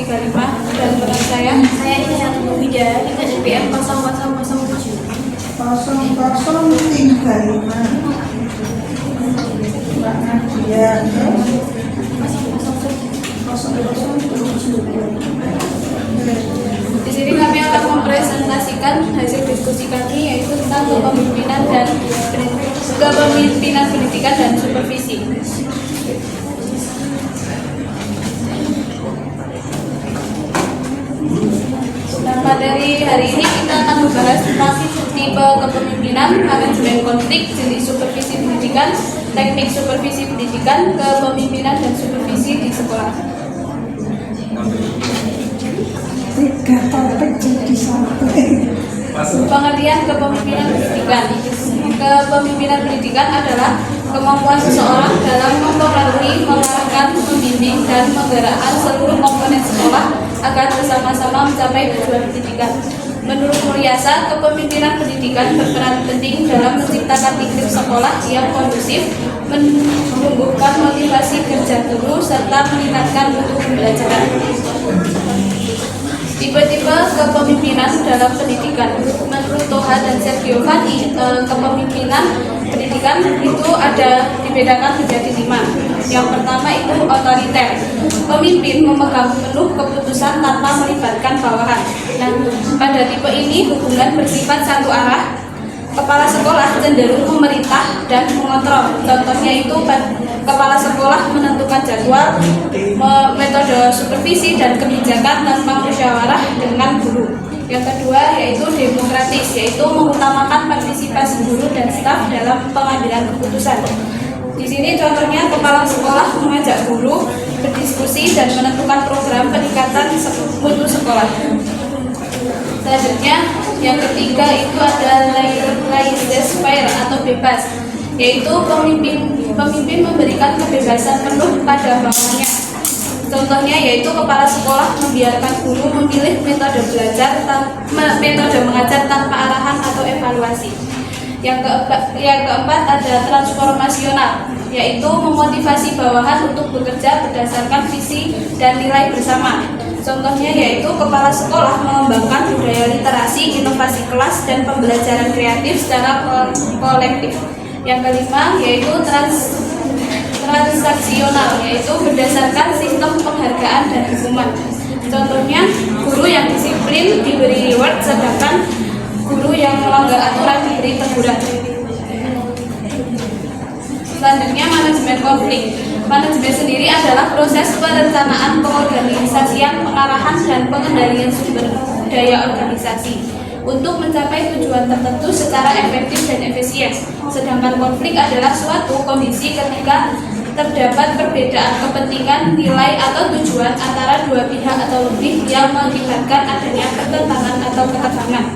035 dan peran saya ini yang Widya di KDPM 04007 0035 Mbak Nadia 0007. Di sini kami akan mempresentasikan hasil diskusi kami, yaitu tentang kepemimpinan pendidikan dan supervisi. Nah, materi hari ini kita akan membahas tentang tipe kepemimpinan, manajemen konflik, jenis supervisi pendidikan, teknik supervisi pendidikan, kepemimpinan dan supervisi di sekolah. Tiga topik jadi satu. Pengertian kepemimpinan pendidikan. Kepemimpinan pendidikan adalah kemampuan seseorang dalam mempengaruhi, mengarahkan, membimbing, dan menggerakkan seluruh komponen sekolah agar bersama-sama mencapai tujuan pendidikan. Menurut Muryasa, kepemimpinan pendidikan berperan penting dalam menciptakan iklim sekolah yang kondusif, menumbuhkan motivasi kerja guru, serta meningkatkan mutu pembelajaran. Tipe-tipe kepemimpinan dalam pendidikan. Menurut Toha dan Sergio Fani, kepemimpinan pendidikan itu ada dibedakan menjadi 5. Yang pertama itu otoriter. Pemimpin memegang penuh keputusan tanpa melibatkan bawahan. Nah, pada tipe ini hubungan bersifat satu arah. Kepala sekolah cenderung memerintah dan mengontrol. Contohnya itu kepala sekolah menentukan jadwal, metode supervisi dan kebijakan tanpa musyawarah dengan guru. Yang kedua yaitu demokratis, yaitu mengutamakan partisipasi guru dan staf dalam pengambilan keputusan. Di sini contohnya kepala sekolah mengajak guru berdiskusi dan menentukan program peningkatan mutu sekolah. Selanjutnya, yang ketiga itu ada laissez-faire atau bebas, yaitu pemimpin memberikan kebebasan penuh pada bawahannya. Contohnya yaitu kepala sekolah membiarkan guru memilih metode mengajar tanpa arahan atau evaluasi. Yang keempat ada transformasional, yaitu memotivasi bawahan untuk bekerja berdasarkan visi dan nilai bersama. Contohnya yaitu kepala sekolah mengembangkan budaya literasi, inovasi kelas, dan pembelajaran kreatif secara kolektif. Yang kelima yaitu transaksional, yaitu berdasarkan sistem penghargaan dan hukuman. Contohnya guru yang disiplin diberi reward, sedangkan guru yang melanggar aturan diberi teguran. Selanjutnya manajemen konflik. Manajemen sendiri adalah proses perencanaan, pengorganisasian, pengarahan, dan pengendalian sumber daya organisasi untuk mencapai tujuan tertentu secara efektif dan efisien. Sedangkan konflik adalah suatu kondisi ketika terdapat perbedaan kepentingan, nilai, atau tujuan antara dua pihak atau lebih yang mengakibatkan adanya pertentangan atau ketegangan.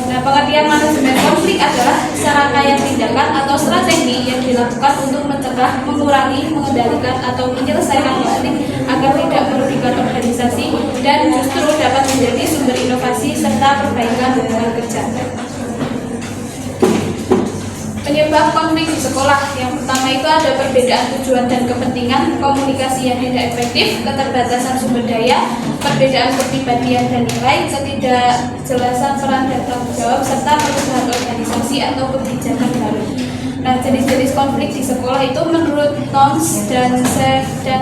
Nah, pengertian manajemen konflik adalah serangkaian tindakan atau strategi yang dilakukan untuk mencegah, mengurangi, mengendalikan, atau menyelesaikan konflik agar tidak merugikan organisasi dan justru dapat menjadi sumber inovasi serta perbaikan hubungan kerja. Penyebab konflik di sekolah. Yang pertama itu ada perbedaan tujuan dan kepentingan, komunikasi yang tidak efektif, keterbatasan sumber daya, perbedaan kepribadian dan nilai, ketidakjelasan peran dan tanggung jawab, serta perubahan organisasi atau kebijakan baru. Nah, jenis-jenis konflik di sekolah itu menurut Towns dan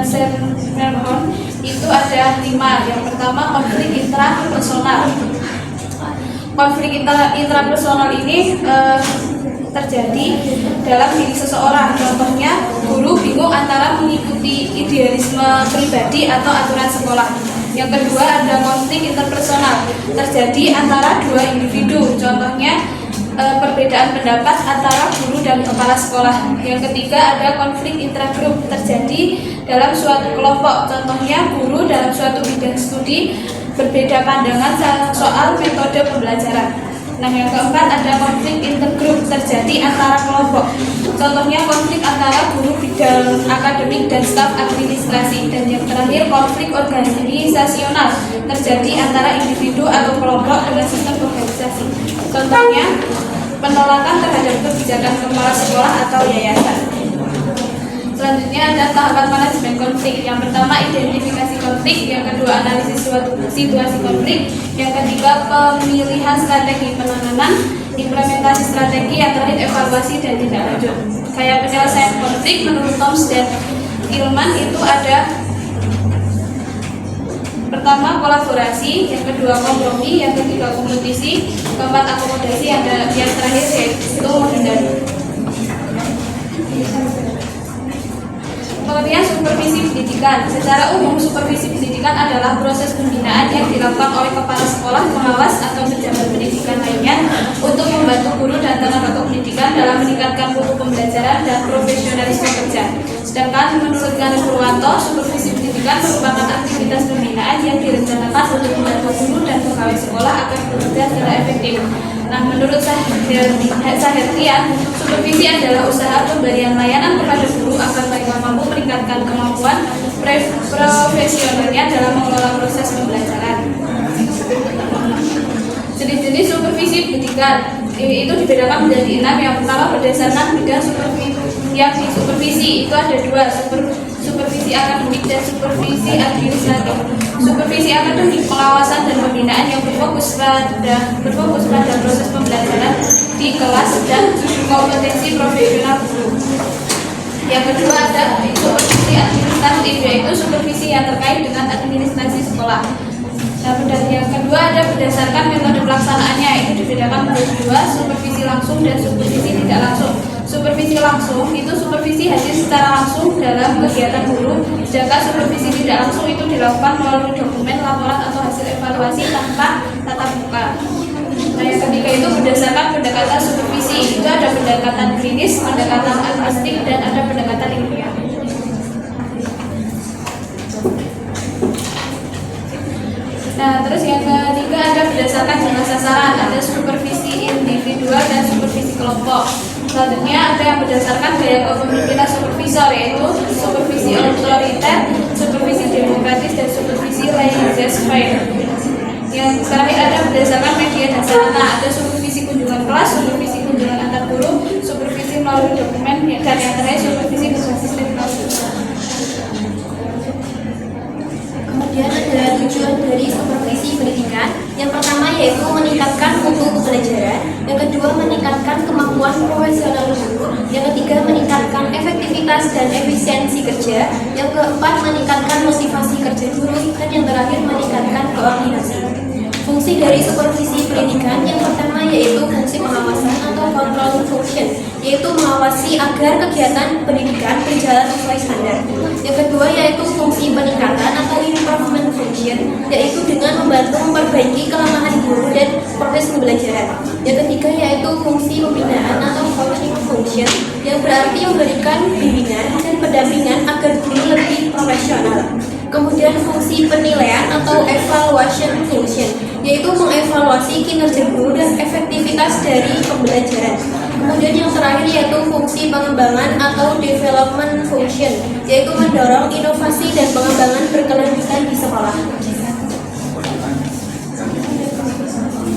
Semmerhorn itu ada 5. Yang pertama konflik intrapersonal. Konflik intrapersonal ini terjadi dalam diri seseorang. Contohnya, guru bingung antara mengikuti idealisme pribadi atau aturan sekolah. Yang kedua ada konflik interpersonal, terjadi antara dua individu. Contohnya, perbedaan pendapat antara guru dan kepala sekolah. Yang ketiga ada konflik intragrup, terjadi dalam suatu kelompok. Contohnya, guru dalam suatu bidang studi berbeda pandangan soal metode pembelajaran. Nah, yang keempat ada konflik intergrup, terjadi antara kelompok. Contohnya konflik antara guru bidang akademik dan staf administrasi. Dan yang terakhir konflik organisasional, terjadi antara individu atau kelompok dengan sistem organisasi. Contohnya penolakan terhadap kebijakan kepala sekolah atau yayasan. Selanjutnya ada tahapan manajemen konflik. Yang pertama identifikasi konflik, yang kedua analisis suatu situasi konflik, yang ketiga pemilihan strategi penanganan, implementasi strategi, yang terakhir evaluasi dan tindak lanjut. Kayak penyelesaian konflik menurut Toms dan Ilman itu ada pertama kolaborasi, yang kedua kompromi, yang ketiga kompetisi, keempat akomodasi, yang terakhir yaitu menghindari. Pengertian supervisi pendidikan. Secara umum, supervisi pendidikan adalah proses pembinaan yang dilakukan oleh kepala sekolah, pengawas, atau pejabat pendidikan lainnya untuk membantu guru dan tenaga pendidikan dalam meningkatkan mutu pembelajaran dan profesionalisme kerja. Sedangkan menurut Gani Purwanto, supervisi pendidikan merupakan aktivitas pembinaan yang direncanakan untuk membantu guru dan pegawai sekolah agar bekerja secara efektif. Nah, menurut Sahertian, supervisi adalah usaha pemberian layanan kepada guru agar mereka mampu meningkatkan kemampuan profesionalnya dalam mengelola proses pembelajaran. Jenis-jenis supervisi pendidikan itu dibedakan menjadi 6. Yang pertama berdasarkan bidang supervisi itu ada 2, supervisi akademik dan supervisi administratif. Supervisi akademik pengawasan dan pembinaan yang berfokus pada proses pembelajaran di kelas dan kompetensi profesional guru. Yang kedua ada supervisi administratif, yaitu supervisi yang terkait dengan administrasi sekolah. Nah, yang kedua ada berdasarkan metode pelaksanaannya, itu dibedakan menjadi 2, supervisi langsung dan supervisi tidak langsung. Supervisi langsung itu supervisi hasil secara langsung dalam kegiatan guru, sedangkan supervisi tidak langsung itu dilakukan melalui dokumen, laporan atau hasil evaluasi tanpa tatap muka. Nah, yang ketiga itu berdasarkan pendekatan supervisi, itu ada pendekatan klinis, pendekatan artistik, dan ada pendekatan ilmiah. Nah, terus yang ketiga ada berdasarkan jumlah sasaran, ada supervisi individual dan supervisi kelompok. Selanjutnya ada yang berdasarkan gaya kepemimpinan supervisor, yaitu supervisi otoriter, supervisi demokratis, dan supervisi laissez-faire. Yang terakhir ada berdasarkan media dan sarana, ada supervisi kunjungan kelas, supervisi kunjungan antar guru, supervisi melalui dokumen, dan yang terakhir supervisi berbasis teknologi. Kemudian ada tujuan dari supervisi pendidikan. Yang pertama yaitu meningkatkan mutu pembelajaran, yang kedua meningkatkan kemampuan profesional guru, yang ketiga meningkatkan efektivitas dan efisiensi kerja, yang keempat meningkatkan motivasi kerja guru, dan yang terakhir meningkatkan koordinasi. Fungsi dari supervisi pendidikan yang pertama yaitu fungsi pengawasan atau control function, yaitu mengawasi agar kegiatan pendidikan berjalan sesuai standar. Yang kedua yaitu fungsi peningkatan atau improvement function, yaitu dengan membantu memperbaiki kelemahan guru dan proses pembelajaran. Yang ketiga yaitu fungsi pembinaan atau coaching function, yang berarti memberikan bimbingan dan pendampingan agar guru lebih profesional. Kemudian fungsi penilaian atau evaluation function, yaitu mengevaluasi kinerja guru dan efektivitas dari pembelajaran. Kemudian yang terakhir yaitu fungsi pengembangan atau development function, yaitu mendorong inovasi dan pengembangan berkelanjutan di sekolah.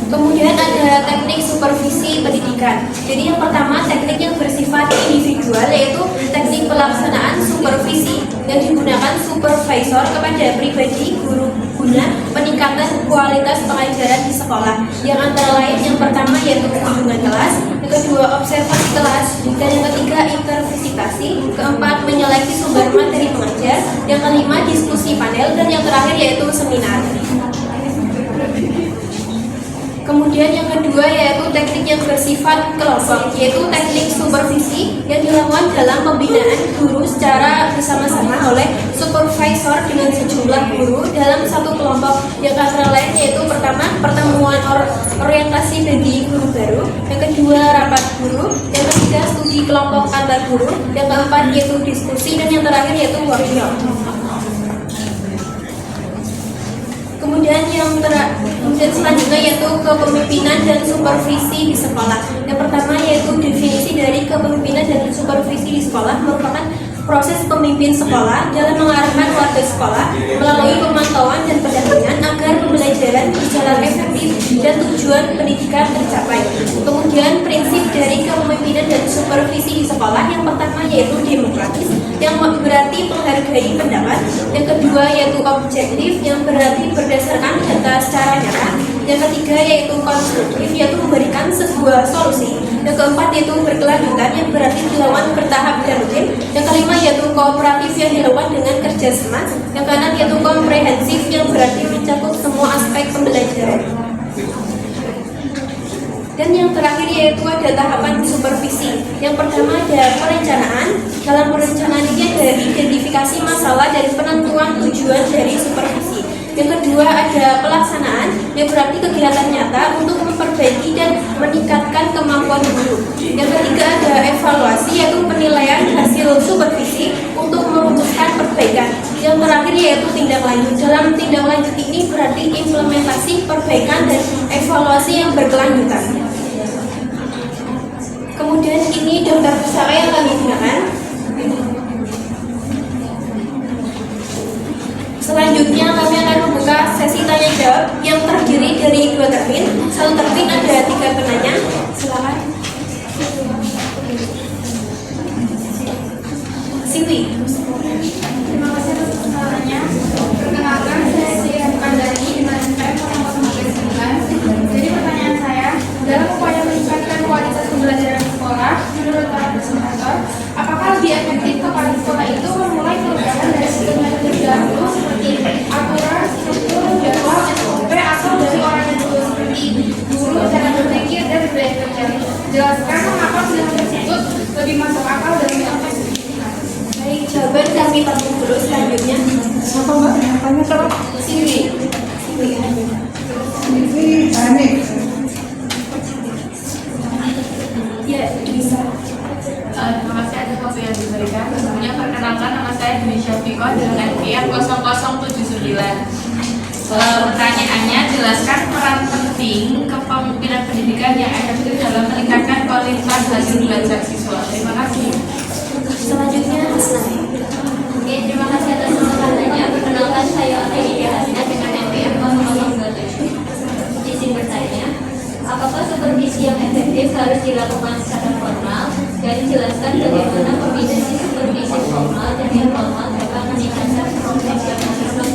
Kemudian ada teknik supervisi pendidikan. Jadi yang pertama teknik yang bersifat individual, yaitu teknik pelaksanaan supervisi yang digunakan supervisor kepada pribadi guru guna peningkatan kualitas pengajaran di sekolah. Yang antara lain yang pertama yaitu kunjungan kelas, yang kedua observasi kelas, dan yang ketiga intervisitasi, keempat menyeleksi sumber materi pengajar, yang kelima diskusi panel, dan yang terakhir yaitu seminar. Kemudian yang kedua yaitu teknik yang bersifat kelompok, yaitu teknik supervisi yang dilakukan dalam pembinaan guru secara bersama-sama oleh supervisor dengan sejumlah guru dalam satu kelompok, yang antara lain yaitu pertama pertemuan orientasi bagi guru baru, yang kedua rapat guru, yang ketiga studi kelompok antar guru, yang keempat yaitu diskusi, dan yang terakhir yaitu workshop. Kemudian selanjutnya yaitu kepemimpinan dan supervisi di sekolah. Yang pertama yaitu definisi dari kepemimpinan dan supervisi di sekolah merupakan proses pemimpin sekolah dalam mengarahkan warga sekolah melalui pemantauan dan pendampingan agar pembelajaran pembelajaran berjalan efektif dan tujuan pendidikan tercapai. Kemudian prinsip dari kepemimpinan dan supervisi di sekolah yang pertama yaitu demokratis, yang berarti menghargai pendapat. Yang kedua yaitu objektif, yang berarti berdasarkan data secara nyata. Yang ketiga yaitu konstruktif, yaitu memberikan sebuah solusi. Yang keempat yaitu berkelanjutan, yang berarti dilakukan bertahap dan rutin. Yang kelima yaitu kooperatif, yang dilakukan dengan kerjasama. Yang keenam yaitu komprehensif, yang berarti mencakup semua aspek pembelajaran. Dan yang terakhir yaitu ada tahapan supervisi. Yang pertama ada perencanaan. Dalam perencanaan ini ada identifikasi masalah dan penentuan tujuan dari supervisi. Yang kedua ada pelaksanaan, yang berarti kegiatan nyata untuk memperbaiki dan meningkatkan kemampuan guru. Yang ketiga ada evaluasi, yaitu penilaian hasil supervisi untuk merumuskan perbaikan. Yang terakhir yaitu tindak lanjut. Dalam tindak lanjut ini berarti implementasi perbaikan dan evaluasi yang berkelanjutan. Kemudian ini daftar pusaka yang kami gunakan. Selanjutnya kami akan membuka sesi tanya jawab yang terdiri dari 2 termin. Satu termin ada 3 penanya. Silakan. Siti. Terima kasih atas perkenalannya. Perkenalkan, saya Siti Kandari dengan NPM 019. Jadi pertanyaan saya, dalam upaya meningkatkan kualitas pembelajaran sekolah, menurut para presentator, apakah lebih efektif kepala sekolah itu memulai perubahan dari sistem yang terdahulu seperti aturan, struktur, jadwal, SOP, atau dari orang yang dulu seperti guru, cara berpikir, dan budaya kerja? Jelaskan mengapa pilihan tersebut lebih masuk akal dalam konteks. Baik, jawaban kami tampung dulu selanjutnya. Siapa mbak yang tanya terus? Sini. Ini Hanif. Ya, bisa. Terima kasih atas waktu yang diberikan. Sebelumnya perkenalkan, nama saya Dwi Syafiko dengan NPM 0079. Pertanyaannya, jelaskan peran penting kepemimpinan pendidikan yang efektif dalam meningkatkan kualitas hasil belajar siswa. Terima kasih. Selanjutnya Hasnani. Oke, terima kasih atas pertanyaannya. Perkenalkan, saya Amelia Hasna dengan NPM 0027. Izin bertanya, apakah supervisi yang efektif harus dilakukan secara formal? Dan jelaskan bagaimana kombinasi supervisi formal dan informal dapat meningkatkan profesionalisme.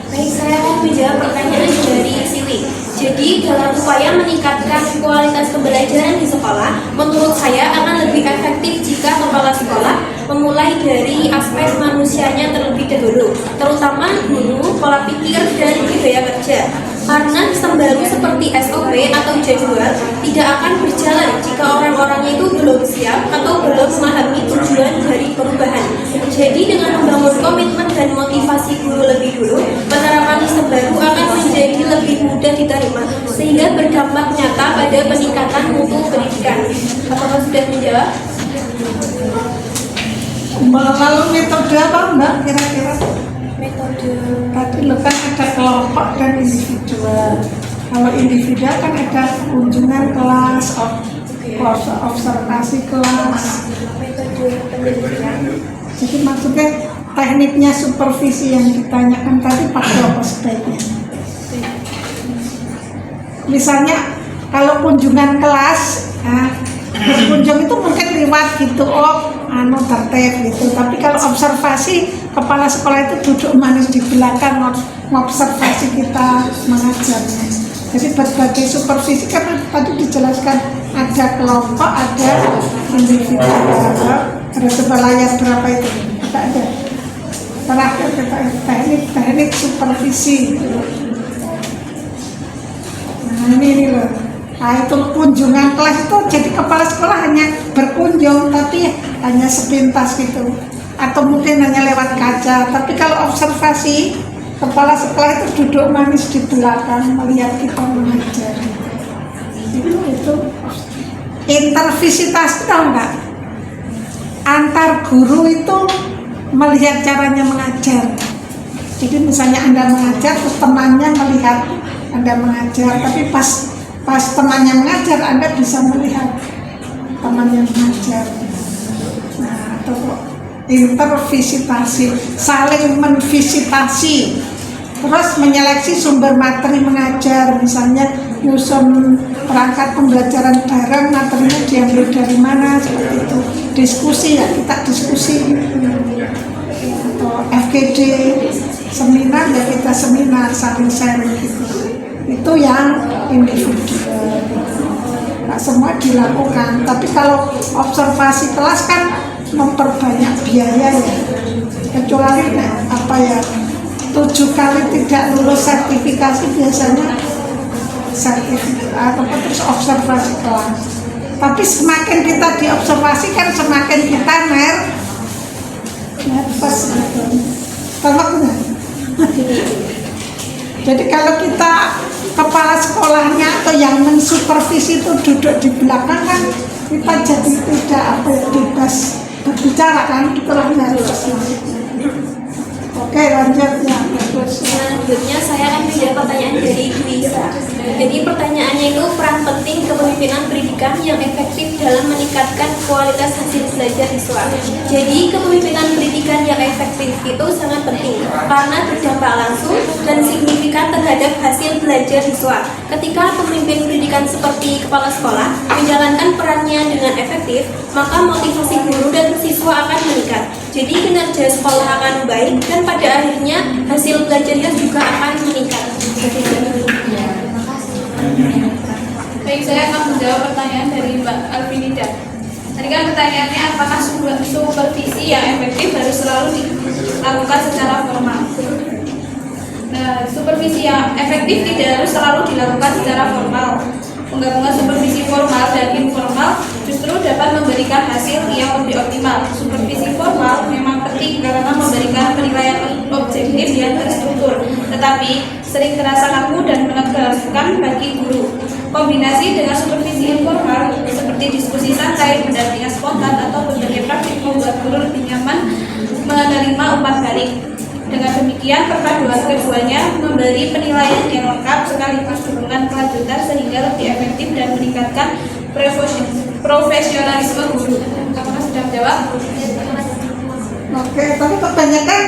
Baik, saya akan menjawab pertanyaan dari Sili. Jadi, dalam upaya meningkatkan kualitas pembelajaran di sekolah, menurut saya akan lebih efektif jika kepala sekolah memulai dari aspek manusianya terlebih dahulu, terutama guru, pola pikir, dan budaya kerja. Karena sistem baru seperti SOP atau jadwal tidak akan berjalan jika orang-orangnya itu belum siap atau belum memahami tujuan dari perubahan. Jadi dengan membangun komitmen dan motivasi guru lebih dulu, penerapan sistem baru akan menjadi lebih mudah diterima sehingga berdampak nyata pada peningkatan mutu pendidikan. Apakah sudah menjawab? Lalu metode apa mbak kira-kira? Metode Tadi lo kan ada kelompok dan individual. Kalau individual kan ada kunjungan kelas, observasi kelas. metode pendidikan. Jadi maksudnya tekniknya supervisi yang ditanyakan tadi pakai apa sebaiknya? Misalnya kalau kunjungan kelas, berkunjung itu mungkin lewat gitu, tertib gitu. Tapi kalau observasi, kepala sekolah itu duduk manis di belakang mengobservasi kita mengajarnya. Jadi berbagai supervisi karena tadi dijelaskan ada kelompok, ada individu. Ada sebuah layar berapa itu? Kita ada. Terakhir kita teknik supervisi. Nah ini loh. Nah itu kunjungan kelas itu jadi kepala sekolah hanya berkunjung tapi hanya sepintas gitu. Atau mungkin hanya lewat kaca. Tapi kalau observasi, kepala sekolah itu duduk manis di belakang melihat kita mengajar. Itu intervisitas tahu nggak? Antar guru itu melihat caranya mengajar. Jadi misalnya Anda mengajar, terus temannya melihat Anda mengajar, tapi pas temannya mengajar, Anda bisa melihat temannya mengajar. Nah, atau intervisitasi, saling menvisitasi, terus menyeleksi sumber materi mengajar, misalnya nyusun perangkat pembelajaran bareng, materinya diambil dari mana, seperti itu. Diskusi, ya kita diskusi, atau FGD seminar, ya kita seminar, saling sharing gitu. Itu yang individu. Nggak semua dilakukan, tapi kalau observasi kelas kan memperbanyak biaya ya, kecuali apa ya, 7 kali tidak lulus sertifikasi biasanya sertifikat atau terus observasi kelas. Tapi semakin kita diobservasi kan semakin kita nervous gitu. Jadi kalau kita kepala sekolahnya atau yang mensupervisi itu duduk di belakang kan kita jadi tidak bebas berbicara kan, itulah nervous. Oke, lanjut ya. Selanjutnya saya akan menjawab pertanyaan dari Ibu Isa. Jadi pertanyaannya itu peran penting kepemimpinan pendidikan yang efektif dalam meningkatkan kualitas hasil belajar siswa. Jadi kepemimpinan pendidikan yang efektif itu sangat penting karena berdampak langsung dan signifikan terhadap hasil belajar siswa. Ketika pemimpin pendidikan seperti kepala sekolah menjalankan perannya dengan efektif, maka motivasi guru dan siswa akan meningkat. Jadi kinerja sekolah akan baik dan pada akhirnya hasil belajarnya juga akan meningkat. Baik, saya akan menjawab pertanyaan dari Mbak Alvinida. Tadi kan pertanyaannya apakah supervisi yang efektif harus selalu dilakukan secara formal. Nah, supervisi yang efektif tidak harus selalu dilakukan secara formal. Penggabungan supervisi formal dan informal justru dapat memberikan hasil yang lebih optimal. Supervisi formal memang penting karena memberikan penilaian objektif yang terstruktur, tetapi sering terasa kaku dan menegangkan bagi guru. Kombinasi dengan supervisi informal seperti diskusi santai, pendampingan spontan, atau berbagai praktik membuat guru lebih nyaman menerima umpan balik. Dengan demikian, perpaduan keduanya memberi penilaian yang lengkap sekaligus dukungan kelanjutan sehingga lebih efektif dan meningkatkan profesionalisme guru. Apakah sudah menjawab? Oke, tapi kebanyakan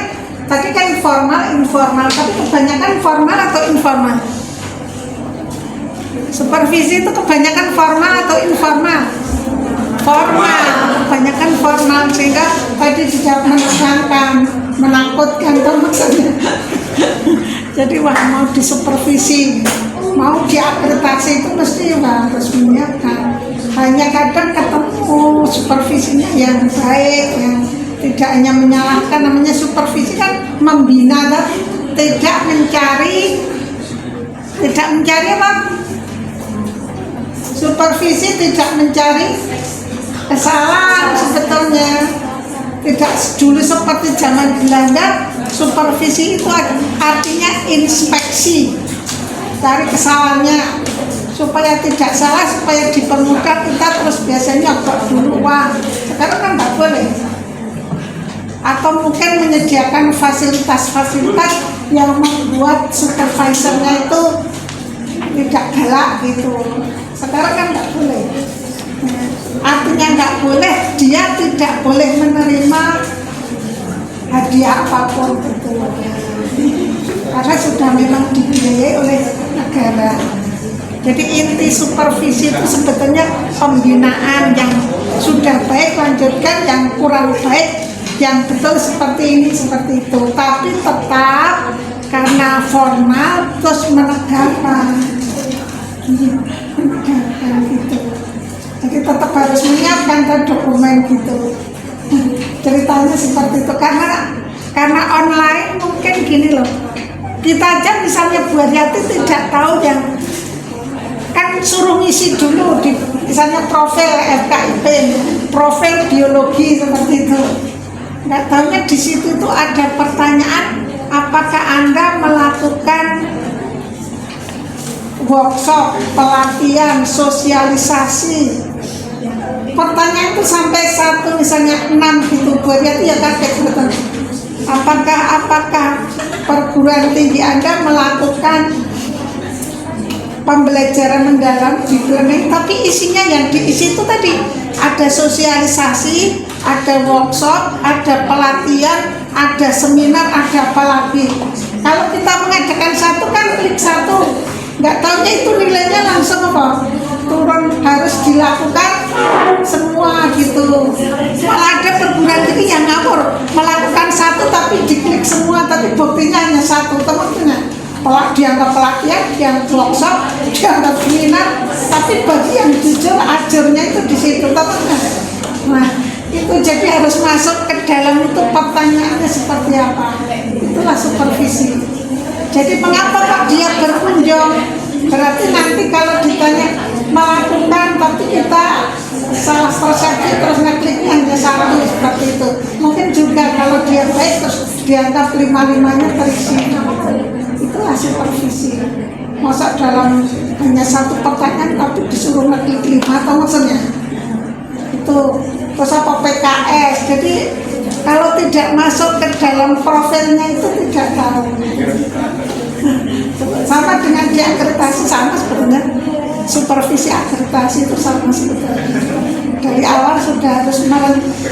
tadi kan formal, informal, tapi kebanyakan formal atau informal? Supervisi itu kebanyakan formal atau informal? Formal, kebanyakan formal, sehingga tadi tidak menegangkan, menakutkan tuh maksudnya. Jadi wah, mau disupervisi, mau diakreditasi itu mesti harus menyiapkan. Hanya kadang ketemu supervisinya yang baik, yang tidak hanya menyalahkan. Namanya supervisi kan membina, tapi tidak mencari apa? Supervisi tidak mencari kesalahan sebetulnya. Tidak dulu seperti zaman Belanda, supervisi itu artinya inspeksi, cari kesalahannya supaya tidak salah, supaya dipermudah kita terus biasanya kok dulu uang. Sekarang kan nggak boleh. Atau mungkin menyediakan fasilitas-fasilitas yang membuat supervisornya itu tidak galak gitu. Sekarang kan nggak boleh. Artinya nggak boleh, dia tidak boleh menerima hadiah apapun itu, karena sudah memang dibiayai oleh negara. Jadi inti supervisi itu sebetulnya pembinaan, yang sudah baik lanjutkan, yang kurang baik yang betul seperti ini, seperti itu. Tapi tetap karena formal terus menegakkan gitu. Jadi tetap harus menyiapkan dokumen gitu. Ceritanya seperti itu, karena online mungkin gini loh. Kita aja misalnya Bu Haryati tidak tahu, yang kan suruh ngisi dulu di misalnya profil FKIP, profil biologi seperti itu. Nggak tahunya di situ tuh ada pertanyaan, apakah Anda melakukan workshop, pelatihan, sosialisasi. Pertanyaan itu sampai 1 misalnya 6 gitu, buatnya ya kaget betul. Apakah perguruan tinggi Anda melakukan pembelajaran mendalam di learning, tapi isinya yang diisi itu tadi ada sosialisasi, ada workshop, ada pelatihan, ada seminar, ada apa lagi. Kalau kita mengadakan satu kan klik satu, nggak taunya itu nilainya langsung apa turun, harus dilakukan semua gitu. Malah ada perguruan tinggi yang ngawur, melakukan satu tapi diklik semua, tapi buktinya hanya satu, teman-teman. Dianggap pelatihan, dianggap workshop, dianggap seminar, tapi bagi yang jujur ajarnya itu di situ, teman-teman. Nah, itu jadi harus masuk ke dalam itu pertanyaannya seperti apa. Itulah supervisi. Jadi mengapa Pak dia berkunjung? Berarti nanti kalau ditanya melakukan tapi kita salah persepsi terus ngekliknya hanya satu seperti itu. Mungkin juga kalau dia baik terus dianggap lima-limanya terisi. Itulah supervisi. Masa dalam hanya satu pertanyaan tapi disuruh ngeklik 5 atau maksudnya itu terus apa PKS. Jadi kalau tidak masuk ke dalam profilnya itu tidak tahu. Sama dengan di akreditasi, sama sebetulnya supervisi akreditasi itu sama sebetulnya. Dari awal sudah harus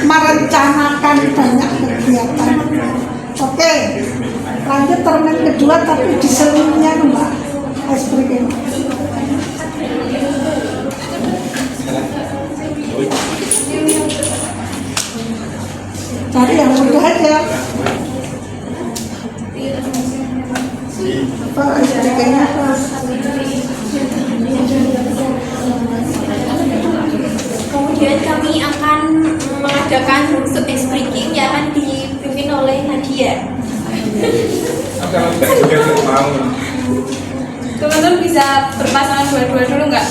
merencanakan banyak kegiatan. Oke, lanjut termen kedua tapi di seluruhnya Mbak Esbrikin. Cari yang mudah aja. Apa Esbrikinnya apa? Kemudian kami akan mengadakan workshop ice breaking yang akan dipimpin oleh Nadia. Teman-teman bisa berpasangan dua-dua dulu nggak?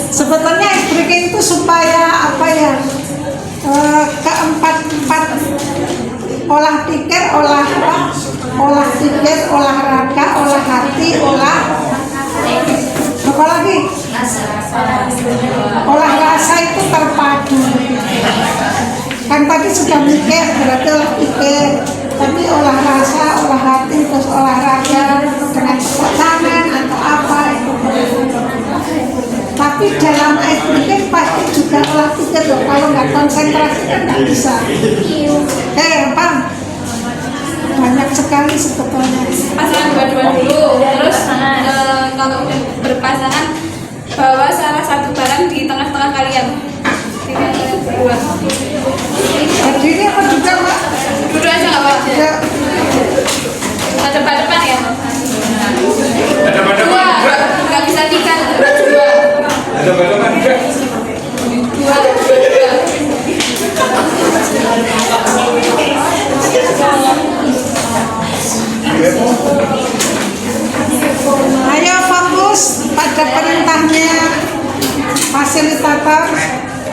Sebetulnya ice breaking itu supaya apa ya, keempat olah pikir, olah olahraga, olah hati, apa lagi? Olah rasa itu terpadu. Kan tadi sudah mikir, berarti olah pikir, tapi olah rasa, olah hati, terus olahraga dengan tangan atau apa itu. Tapi dalam ice breaking pasti juga olah pikir loh. Kalau nggak konsentrasi kan nggak bisa. Apa? Banyak sekali sebetulnya. Pasangan dua-dua dulu, terus kalau udah berpasangan bawa salah satu barang di tengah-tengah kalian. Tinggal kalian berdua. Berdiri apa juga Mbak? Duduk aja nggak apa-apa. Ya. Depan-depan ya. Ada pada Dua, nggak bisa tiga, dua. Ada pada juga. Dua. Ayo fokus pada perintahnya fasilitator.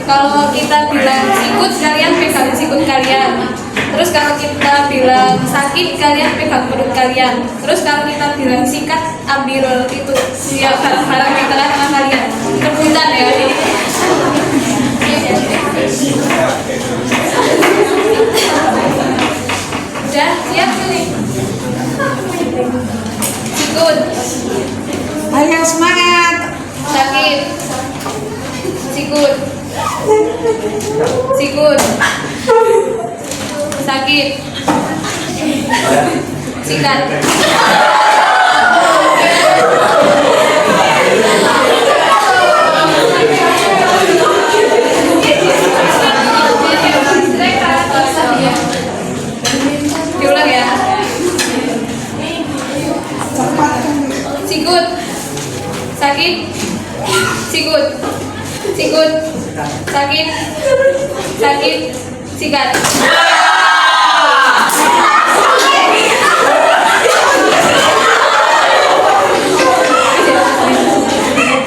Kalau kita bilang sikut, kalian pegang sikut kalian. Terus kalau kita bilang sakit, kalian pegang perut kalian. Terus kalau kita bilang sikat, ambil itu ya barang-barang di tengah-tengah kalian. Rebutan ya. Udah siap nih. Sikut, Ayo semangat. sakit. Sikut. Sikut. Sakit. Sikat. Diulang ya. Cepat kan. Sikut. Sakit. Sikut. Sikut. Sakit. Sakit. Sikat.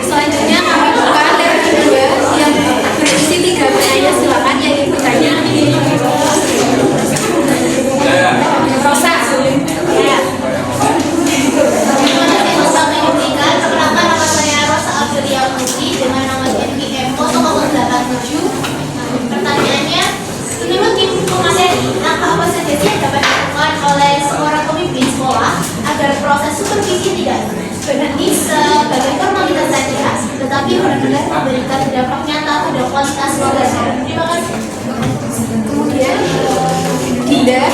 Selanjutnya kami buka lab kedua yang berisi 3 pertanyaan. Silakan yang ingin bertanya. Rosa. Ya. Perkenalkan nama saya Rosa Aprilia Putri dengan nama NPM 087. Pertanyaannya, ini mungkin mengenai langkah apa saja sih yang dapat dilakukan kualitas pembelajaran. Terima kasih. Kemudian Dinda.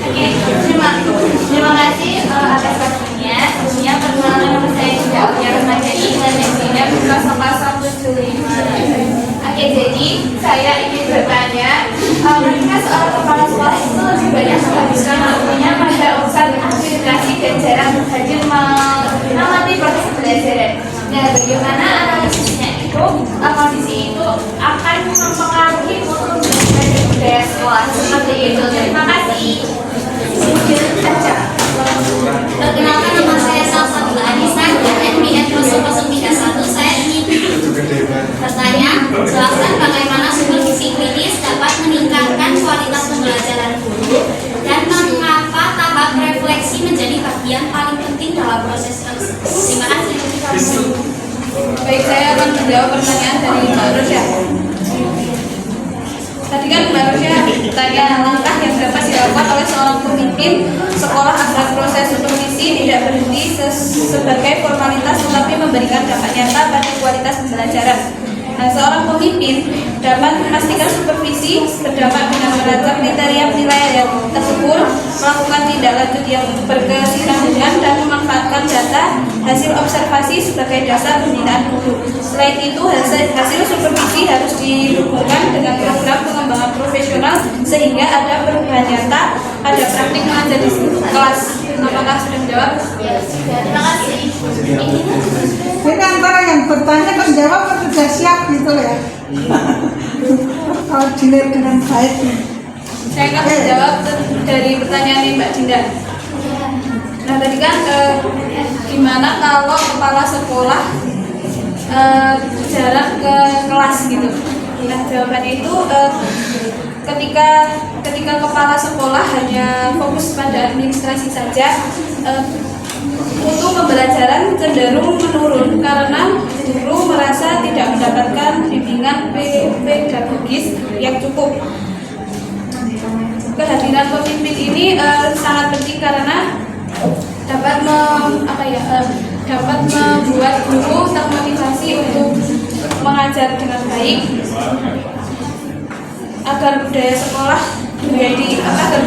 Oke, terima kasih atas waktunya. Sebelumnya perkenalkan nama saya Dinda Rahmadani dan NPM 0075. Oke, jadi saya ingin bertanya, ketika seorang kepala sekolah itu lebih banyak menghabiskan waktunya pada urusan administrasi dan jarang hadir mengamati proses pembelajaran. Nah, bagaimana analisisnya itu, kondisi itu akan mempengaruhi mutu dan budaya sekolah seperti itu. Terima kasih. Perkenalkan, nama saya Salsabila Anissa dari NPM 0031. Saya ingin bertanya, jelaskan bagaimana supervisi klinis dapat meningkatkan kualitas pembelajaran guru dan mengapa tahap refleksi menjadi bagian paling penting dalam proses tersebut. Terima kasih. Baik, saya akan menjawab pertanyaan dari Mbak Rosya. Tadi kan Mbak Rosya bertanya langkah yang dapat dilakukan oleh seorang pemimpin sekolah agar proses supervisi tidak berhenti sebagai formalitas tetapi memberikan dampak nyata pada kualitas pembelajaran. Nah, seorang pemimpin dapat memastikan supervisi berdampak dengan mengatur kriteria penilaian tersebut, melakukan tindak lanjut yang berkesinambungan dan memanfaatkan data hasil observasi sebagai dasar pembinaan guru. Selain itu, hasil supervisi harus dihubungkan dengan program pengembangan profesional sehingga ada perubahan nyata pada praktik mengajar di kelas. Apakah sudah menjawab? Ya, sudah. Terima kasih. Ini antara yang bertanya kan jawab kan sudah siap gitu loh ya. Kalau dilihat dengan baik nih. Saya akan menjawab dari pertanyaan Mbak Dinda. Nah, tadi kan gimana kalau kepala sekolah jarang ke kelas gitu? Nah, jawabannya itu ketika kepala sekolah hanya fokus pada administrasi saja, mutu pembelajaran cenderung menurun karena guru merasa tidak mendapatkan bimbingan pedagogis yang cukup. Kehadiran pemimpin ini sangat penting karena dapat membuat guru termotivasi untuk mengajar dengan baik agar budaya sekolah berjalan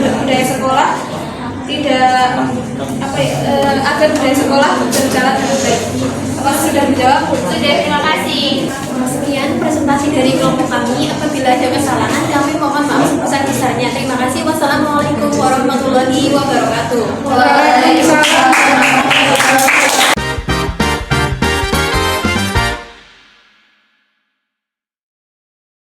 dengan baik. Apakah sudah dijawab? Sudah, terima kasih. Sekian presentasi dari kelompok kami. Apabila ada kesalahan